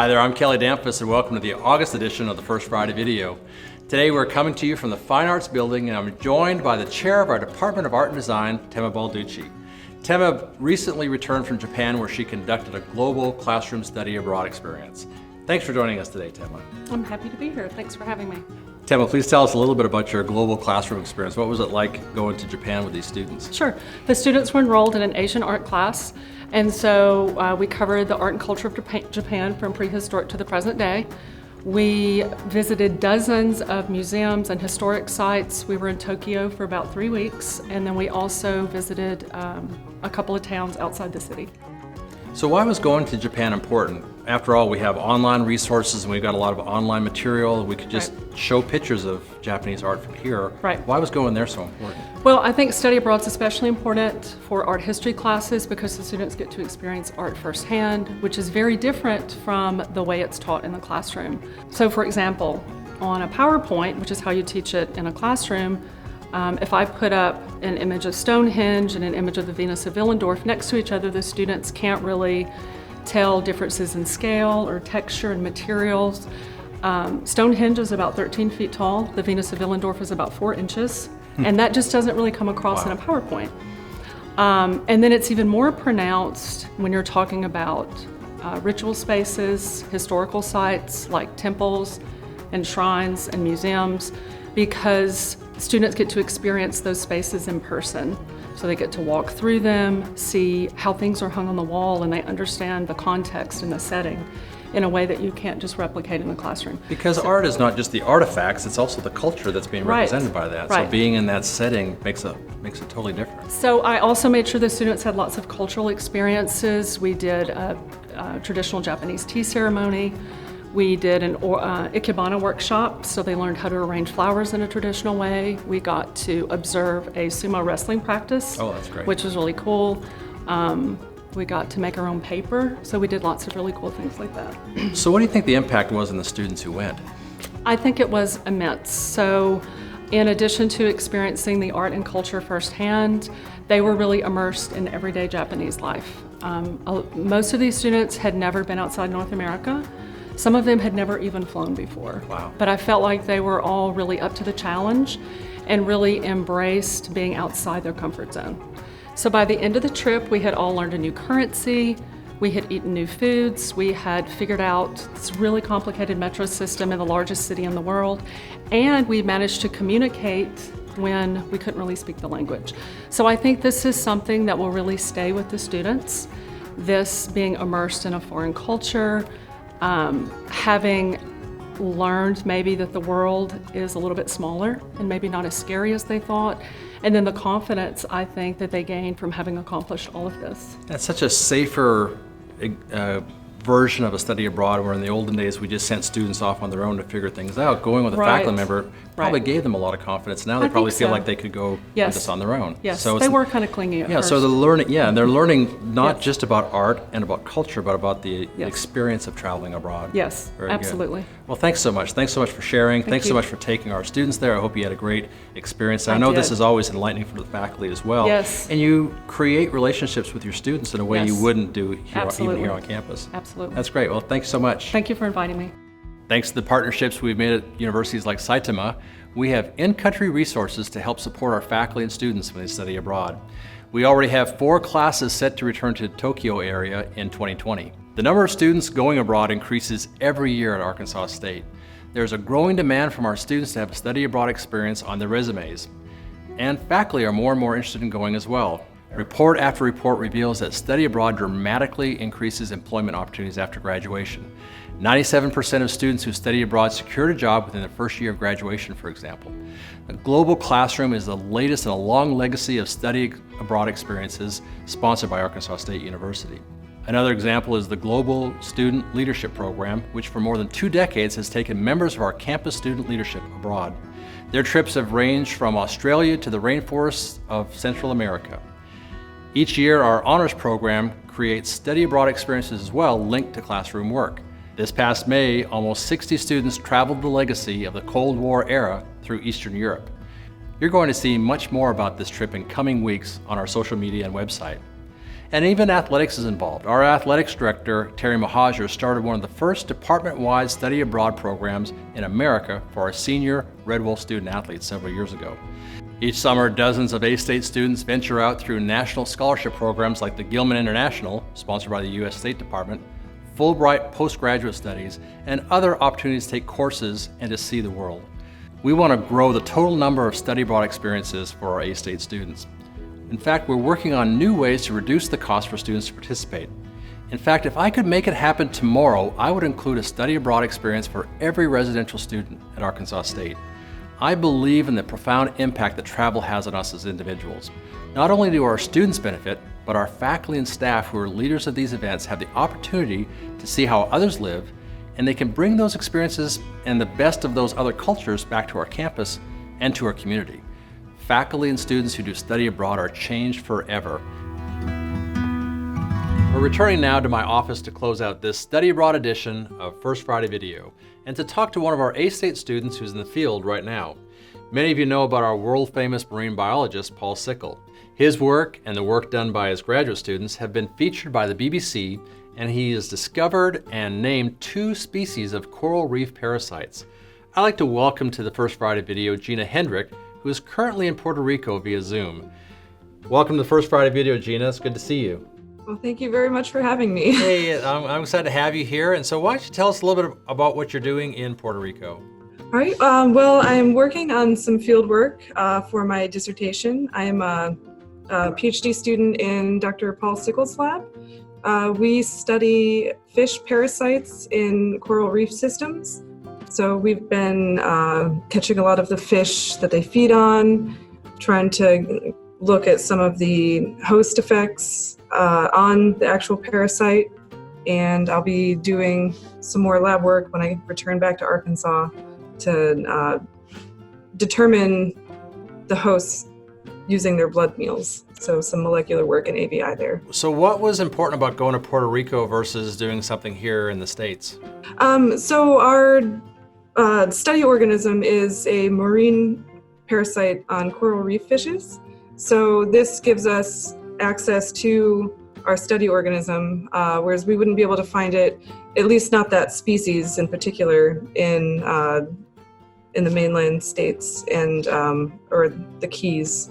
Hi there, I'm Kelly Damphousse and welcome to the August edition of the First Friday video. Today we're coming to you from the Fine Arts Building and I'm joined by the chair of our Department of Art and Design, Temma Balducci. Temma recently returned from Japan where she conducted a global classroom study abroad experience. Thanks for joining us today, Temma. I'm happy to be here. Thanks for having me. Temma, please tell us a little bit about your global classroom experience. What was it like going to Japan with these students? Sure. The students were enrolled in an Asian art class, and so we covered the art and culture of Japan from prehistoric to the present day. We visited dozens of museums and historic sites. We were in Tokyo for about 3 weeks, and then we also visited a couple of towns outside the city. So why was going to Japan important? After all, we have online resources and we've got a lot of online material. We could just show pictures of Japanese art from here. Right. Why was going there so important? Well, I think study abroad is especially important for art history classes because the students get to experience art firsthand, which is very different from the way it's taught in the classroom. So for example, on a PowerPoint, which is how you teach it in a classroom, if I put up an image of Stonehenge and an image of the Venus of Willendorf next to each other, the students can't really tell differences in scale or texture and materials. Stonehenge is about 13 feet tall. The Venus of Willendorf is about 4 inches. And that just doesn't really come across in a PowerPoint. And then it's even more pronounced when you're talking about ritual spaces, historical sites like temples and shrines and museums, because students get to experience those spaces in person. So they get to walk through them, see how things are hung on the wall, and they understand the context and the setting in a way that you can't just replicate in the classroom. Because art is not just the artifacts, it's also the culture that's being represented by that. So being in that setting makes it totally different. So I also made sure the students had lots of cultural experiences. We did a traditional Japanese tea ceremony. We did an ikebana workshop, so they learned how to arrange flowers in a traditional way. We got to observe a sumo wrestling practice, that's great, which was really cool. We got to make our own paper, so we did lots of really cool things like that. So what do you think the impact was on the students who went? I think it was immense. So in addition to experiencing the art and culture firsthand, they were really immersed in everyday Japanese life. Most of these students had never been outside North America. Some of them had never even flown before. Wow. But I felt like they were all really up to the challenge and really embraced being outside their comfort zone. So by the end of the trip, we had all learned a new currency, we had eaten new foods, we had figured out this really complicated metro system in the largest city in the world, and we managed to communicate when we couldn't really speak the language. So I think this is something that will really stay with the students, this being immersed in a foreign culture, having learned maybe that the world is a little bit smaller and maybe not as scary as they thought, and then the confidence I think that they gained from having accomplished all of this. That's such a safer version of a study abroad, where in the olden days we just sent students off on their own to figure things out. Going with a faculty member probably gave them a lot of confidence. Now they probably feel like they could go this on their own. Yes, so they were kind of clingy at first. So they're learning, and they're learning not just about art and about culture, but about the experience of traveling abroad. Yes, Very absolutely. Good. Well, thanks so much. Thanks so much for sharing. Thanks so much for taking our students there. I hope you had a great experience. I know this is always enlightening for the faculty as well. Yes. And you create relationships with your students in a way you wouldn't do even here on campus. Absolutely. That's great. Well, thanks so much. Thank you for inviting me. Thanks to the partnerships we've made at universities like Saitama, we have in-country resources to help support our faculty and students when they study abroad. We already have 4 classes set to return to the Tokyo area in 2020. The number of students going abroad increases every year at Arkansas State. There's a growing demand from our students to have a study abroad experience on their resumes. And faculty are more and more interested in going as well. Report after report reveals that study abroad dramatically increases employment opportunities after graduation. 97% of students who study abroad secured a job within the first year of graduation, for example. The Global Classroom is the latest in a long legacy of study abroad experiences sponsored by Arkansas State University. Another example is the Global Student Leadership Program, which for more than 2 decades has taken members of our campus student leadership abroad. Their trips have ranged from Australia to the rainforests of Central America. Each year, our honors program creates study abroad experiences as well linked to classroom work. This past May, almost 60 students traveled the legacy of the Cold War era through Eastern Europe. You're going to see much more about this trip in coming weeks on our social media and website. And even athletics is involved. Our athletics director, Terry Mahajer, started one of the first department-wide study abroad programs in America for our senior Red Wolf student athletes several years ago. Each summer, dozens of A-State students venture out through national scholarship programs like the Gilman International, sponsored by the U.S. State Department, Fulbright postgraduate studies, and other opportunities to take courses and to see the world. We want to grow the total number of study abroad experiences for our A-State students. In fact, we're working on new ways to reduce the cost for students to participate. In fact, if I could make it happen tomorrow, I would include a study abroad experience for every residential student at Arkansas State. I believe in the profound impact that travel has on us as individuals. Not only do our students benefit, but our faculty and staff who are leaders of these events have the opportunity to see how others live, and they can bring those experiences and the best of those other cultures back to our campus and to our community. Faculty and students who do study abroad are changed forever. We're returning now to my office to close out this study abroad edition of First Friday Video and to talk to one of our A-State students who's in the field right now. Many of you know about our world-famous marine biologist, Paul Sikkel. His work and the work done by his graduate students have been featured by the BBC, and he has discovered and named 2 species of coral reef parasites. I'd like to welcome to the First Friday Video Gina Hendrick, who is currently in Puerto Rico via Zoom. Welcome to the First Friday Video, Gina. It's good to see you. Well, thank you very much for having me. Hey, I'm excited to have you here. And so why don't you tell us a little bit about what you're doing in Puerto Rico? All right. Well, I'm working on some field work for my dissertation. I'm a PhD student in Dr. Paul Sikkel's lab. We study fish parasites in coral reef systems. So we've been catching a lot of the fish that they feed on, trying to look at some of the host effects on the actual parasite. And I'll be doing some more lab work when I return back to Arkansas to determine the hosts using their blood meals. So some molecular work in ABI there. So what was important about going to Puerto Rico versus doing something here in the States? So our study organism is a marine parasite on coral reef fishes. So this gives us access to our study organism, whereas we wouldn't be able to find it, at least not that species in particular, in the mainland states and or the Keys.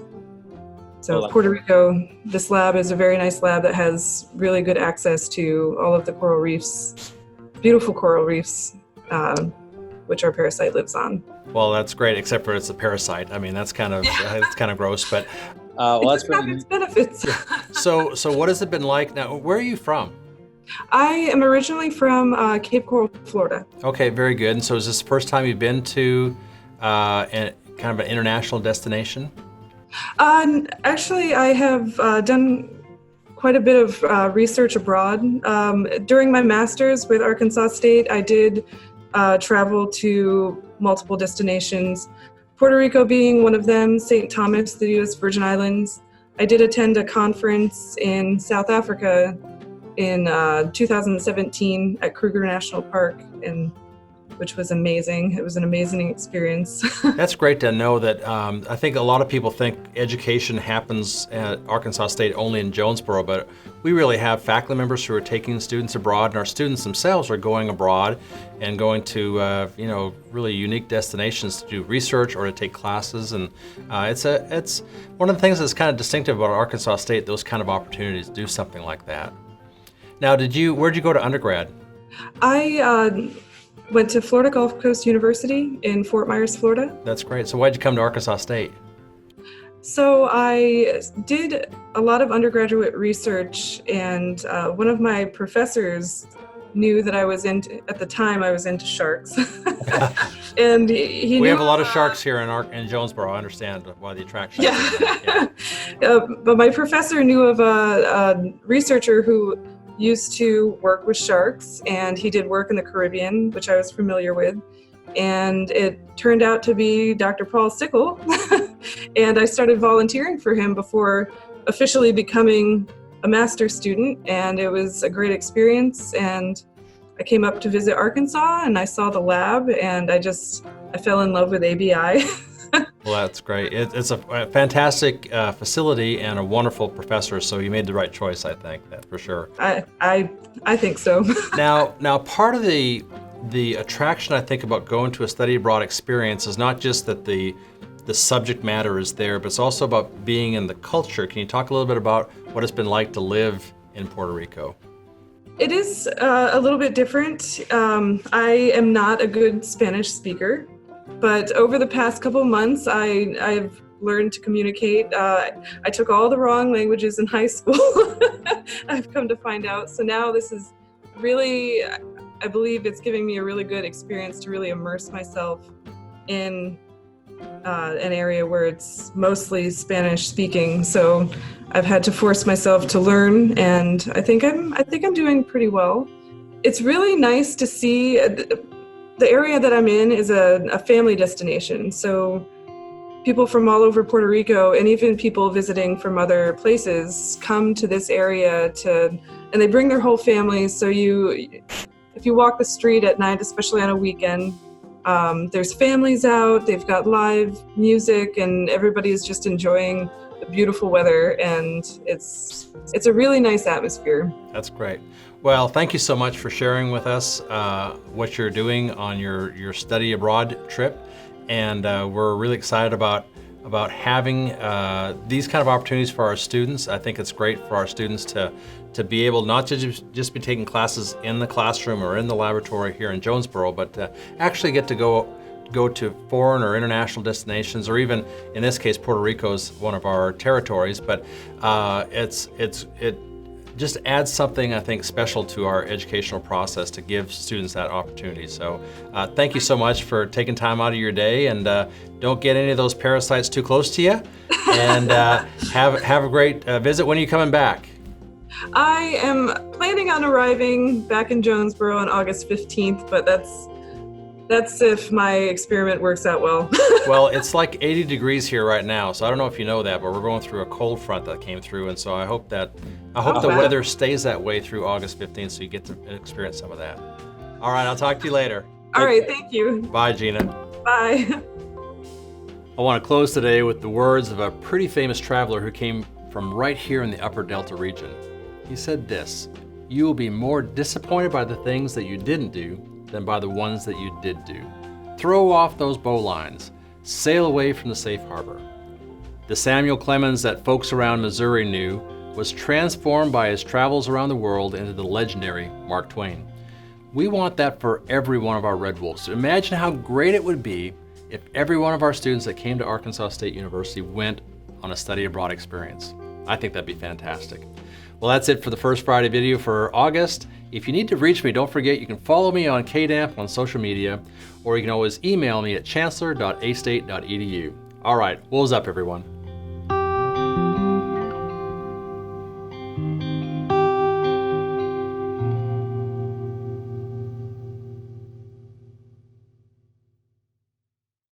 So Puerto Rico, this lab is a very nice lab that has really good access to all of the coral reefs, beautiful coral reefs, which our parasite lives on. Well, that's great, except for it's a parasite. I mean, that's kind of it's kind of gross, but that's its benefits. So what has it been like now? Where are you from? I am originally from Cape Coral, Florida. Okay, very good. And so is this the first time you've been to kind of an international destination? Actually, I have done quite a bit of research abroad. During my master's with Arkansas State, I did travel to multiple destinations, Puerto Rico being one of them, St. Thomas, the U.S. Virgin Islands. I did attend a conference in South Africa in 2017 at Kruger National Park, which was amazing. It was an amazing experience. That's great to know that. I think a lot of people think education happens at Arkansas State only in Jonesboro, but we really have faculty members who are taking students abroad, and our students themselves are going abroad and going to really unique destinations to do research or to take classes. And it's one of the things that's kind of distinctive about Arkansas State, those kind of opportunities to do something like that. Now, where'd you go to undergrad? I went to Florida Gulf Coast University in Fort Myers, Florida. That's great. So why'd you come to Arkansas State? So I did a lot of undergraduate research, and one of my professors knew that at the time I was into sharks. And he knew. We have a lot of sharks here in Jonesboro. I understand why the attraction. Yeah. But my professor knew of a researcher who used to work with sharks, and he did work in the Caribbean, which I was familiar with. And it turned out to be Dr. Paul Sikkel. And I started volunteering for him before officially becoming a master's student. And it was a great experience. And I came up to visit Arkansas and I saw the lab, and I fell in love with ABI. Well, that's great. It's a fantastic facility and a wonderful professor, so you made the right choice, I think, that for sure. I think so. Now, part of the attraction, I think, about going to a study abroad experience is not just that the subject matter is there, but it's also about being in the culture. Can you talk a little bit about what it's been like to live in Puerto Rico? It is a little bit different. I am not a good Spanish speaker, but over the past couple months, I've learned to communicate. I took all the wrong languages in high school, I've come to find out. So now this is really, I believe it's giving me a really good experience to really immerse myself in an area where it's mostly Spanish speaking. So I've had to force myself to learn, and I think I'm doing pretty well. It's really nice to see. The area that I'm in is a family destination. So people from all over Puerto Rico, and even people visiting from other places, come to this area and they bring their whole families. So if you walk the street at night, especially on a weekend, there's families out, they've got live music, and everybody is just enjoying the beautiful weather, and it's a really nice atmosphere. That's great. Well, thank you so much for sharing with us what you're doing on your study abroad trip, and we're really excited about having these kind of opportunities for our students. I think it's great for our students to be able not to just be taking classes in the classroom or in the laboratory here in Jonesboro, but to actually get to go to foreign or international destinations, or even in this case, Puerto Rico is one of our territories. But it just adds something, I think, special to our educational process to give students that opportunity. So thank you so much for taking time out of your day, and don't get any of those parasites too close to you. And have a great visit. When are you coming back? I am planning on arriving back in Jonesboro on August 15th, but that's if my experiment works out well. Well, it's like 80 degrees here right now, so I don't know if you know that, but we're going through a cold front that came through, and so I hope the weather stays that way through August 15th, so you get to experience some of that. All right, I'll talk to you later. All right, thank you. Bye, Gina. Bye. I want to close today with the words of a pretty famous traveler who came from right here in the Upper Delta region. He said this: "You will be more disappointed by the things that you didn't do than by the ones that you did do. Throw off those bowlines. Sail away from the safe harbor." The Samuel Clemens that folks around Missouri knew was transformed by his travels around the world into the legendary Mark Twain. We want that for every one of our Red Wolves. So imagine how great it would be if every one of our students that came to Arkansas State University went on a study abroad experience. I think that'd be fantastic. Well, that's it for the First Friday video for August. If you need to reach me, don't forget you can follow me on KDAMP on social media, or you can always email me at chancellor.astate.edu. All right, wolves up, everyone.